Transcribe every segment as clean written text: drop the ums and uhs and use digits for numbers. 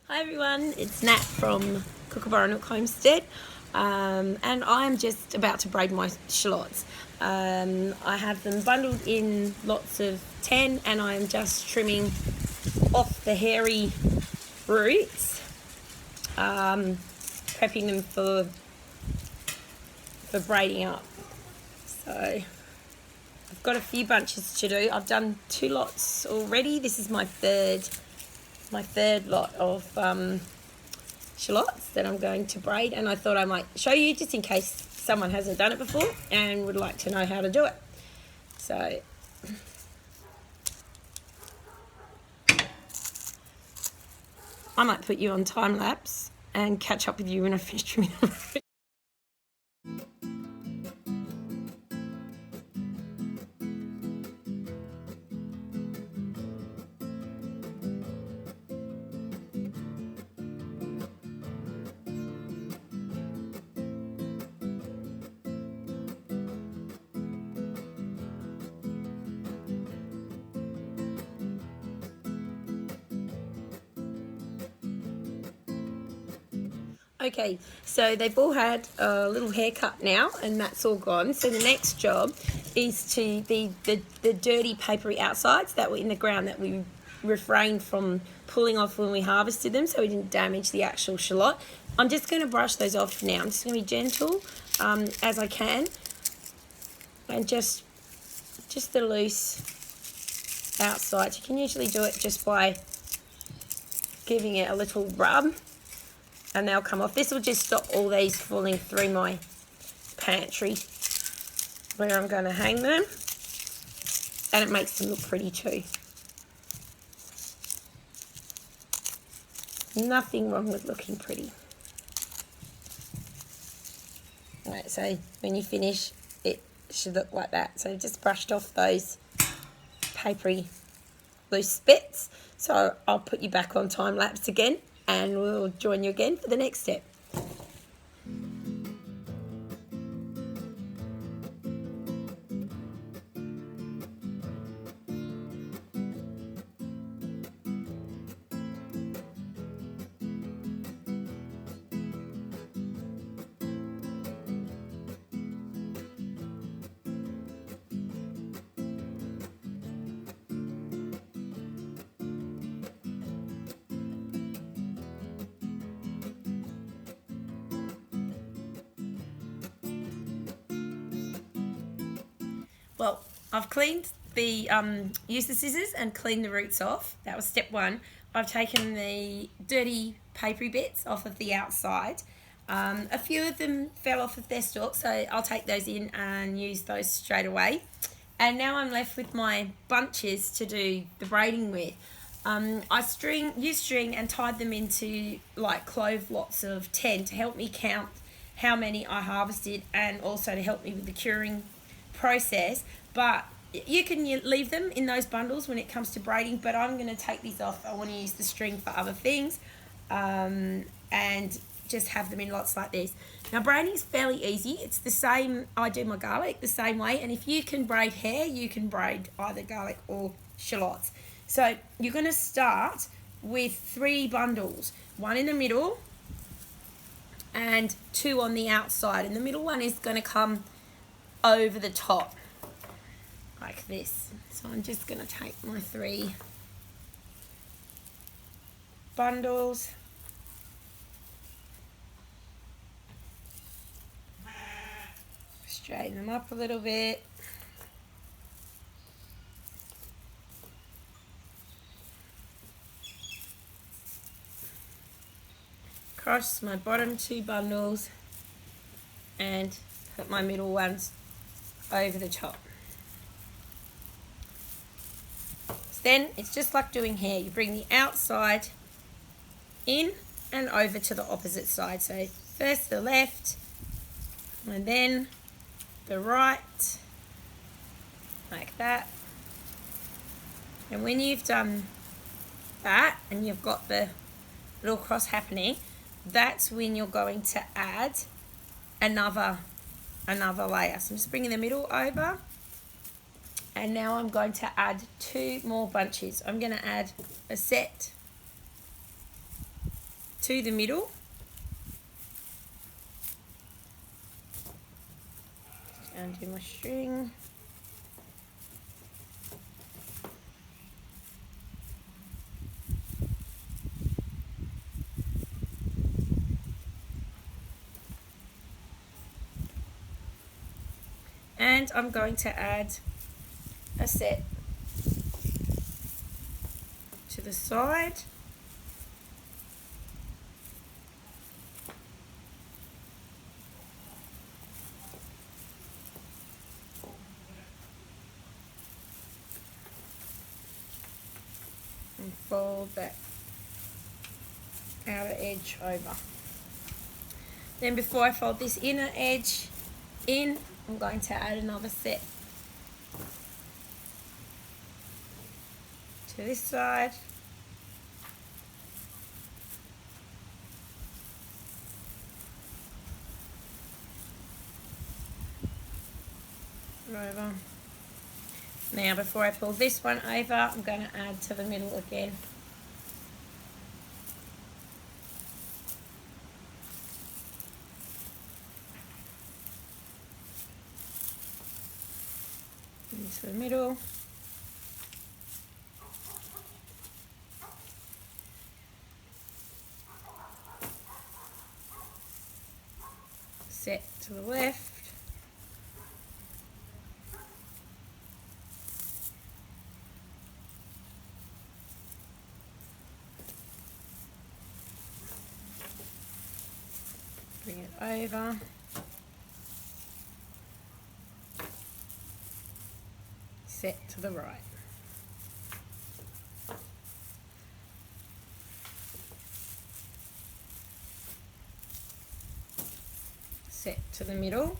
Hi everyone, it's Nat from Kookaburra Nook Homestead, and I'm just about to braid my shallots. I have them bundled in lots of 10 and I'm just trimming off the hairy roots, prepping them for braiding up. So I've got a few bunches to do. I've done 2 lots already. This is my third lot of shallots that I'm going to braid, and I thought I might show you just in case someone hasn't done it before and would like to know how to do it. So I might put you on time lapse and catch up with you when I finish trimming them. Okay, so they've all had a little haircut now and that's all gone. So the next job is to the dirty papery outsides that were in the ground that we refrained from pulling off when we harvested them so we didn't damage the actual shallot. I'm just going to brush those off now. I'm just going to be gentle as I can, and just the loose outsides. You can usually do it just by giving it a little rub and they'll come off. This will just stop all these falling through my pantry where I'm going to hang them, and it makes them look pretty too. Nothing wrong with looking pretty. Right, so when you finish, it should look like that. So I've just brushed off those papery loose bits. So I'll put you back on time lapse again and we'll join you again for the next step. Well, I've cleaned the, used the scissors and cleaned the roots off. That was step 1. I've taken the dirty papery bits off of the outside. A few of them fell off of their stalk, so I'll take those in and use those straight away. And now I'm left with my bunches to do the braiding with. I used string and tied them into like clove lots of 10 to help me count how many I harvested and also to help me with the curing process. But you can leave them in those bundles when it comes to braiding, but I'm going to take these off. I want to use the string for other things, and just have them in lots like this. Now braiding is fairly easy. It's the same, I do my garlic the same way, and if you can braid hair, you can braid either garlic or shallots. So you're going to start with 3 bundles, 1 in the middle and 2 on the outside, and the middle one is going to come over the top like this. So I'm just going to take my 3 bundles, straighten them up a little bit, cross my bottom 2 bundles and put my middle ones over the top. So then it's just like doing hair. You bring the outside in and over to the opposite side. So first the left and then the right, like that. And when you've done that and you've got the little cross happening, that's when you're going to add another layer. So I'm just bringing the middle over, and now I'm going to add 2 more bunches. I'm going to add a set to the middle. Undo my string. And I'm going to add a set to the side. And fold that outer edge over. Then before I fold this inner edge in, I'm going to add another set to this side. Over. Now before I pull this one over, I'm going to add to the middle again. Into the middle. Set to the left. Bring it over. Set to the right. Set to the middle.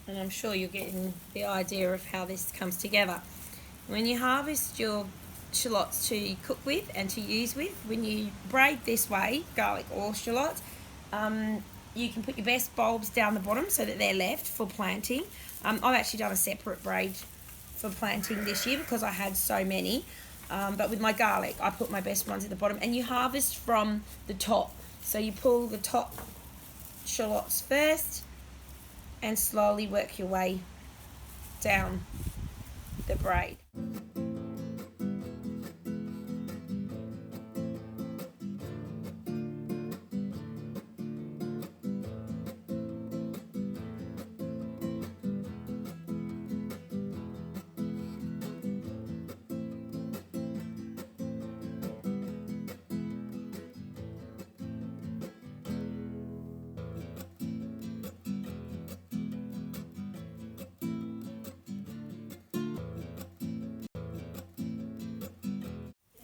And I'm sure you're getting the idea of how this comes together. When you harvest your shallots to cook with and to use with, when you braid this way, garlic or shallots, you can put your best bulbs down the bottom so that they're left for planting. I've actually done a separate braid for planting this year because I had so many. But with my garlic, I put my best ones at the bottom, and you harvest from the top. So you pull the top shallots first and slowly work your way down the braid.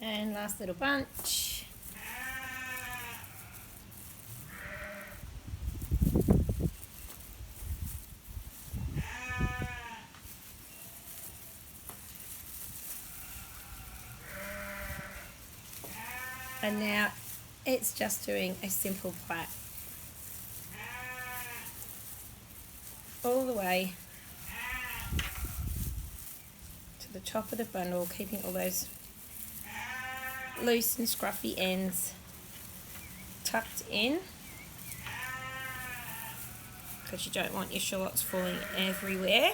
And last little bunch. And now it's just doing a simple plait all the way to the top of the bundle, keeping all those loose and scruffy ends tucked in, because you don't want your shallots falling everywhere.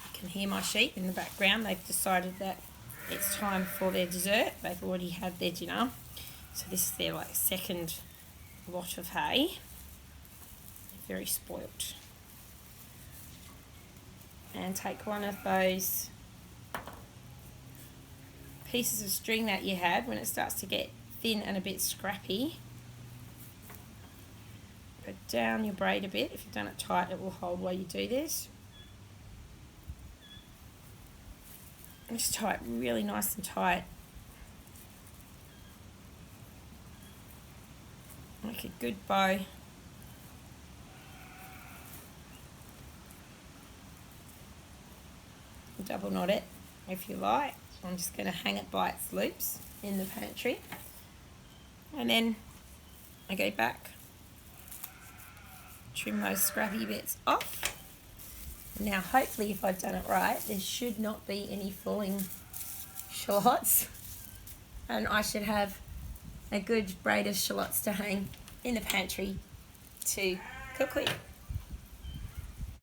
You can hear my sheep in the background. They've decided that it's time for their dessert. They've already had their dinner, so this is their second lot of hay. They're very spoilt. And take one of those pieces of string that you had when it starts to get thin and a bit scrappy. Go down your braid a bit. If you've done it tight, it will hold while you do this. And just tie it really nice and tight. Make a good bow. Double knot it if you like. I'm just going to hang it by its loops in the pantry, and then I go back trim those scrappy bits off. Now hopefully if I've done it right, there should not be any falling shallots, and I should have a good braid of shallots to hang in the pantry to cook with.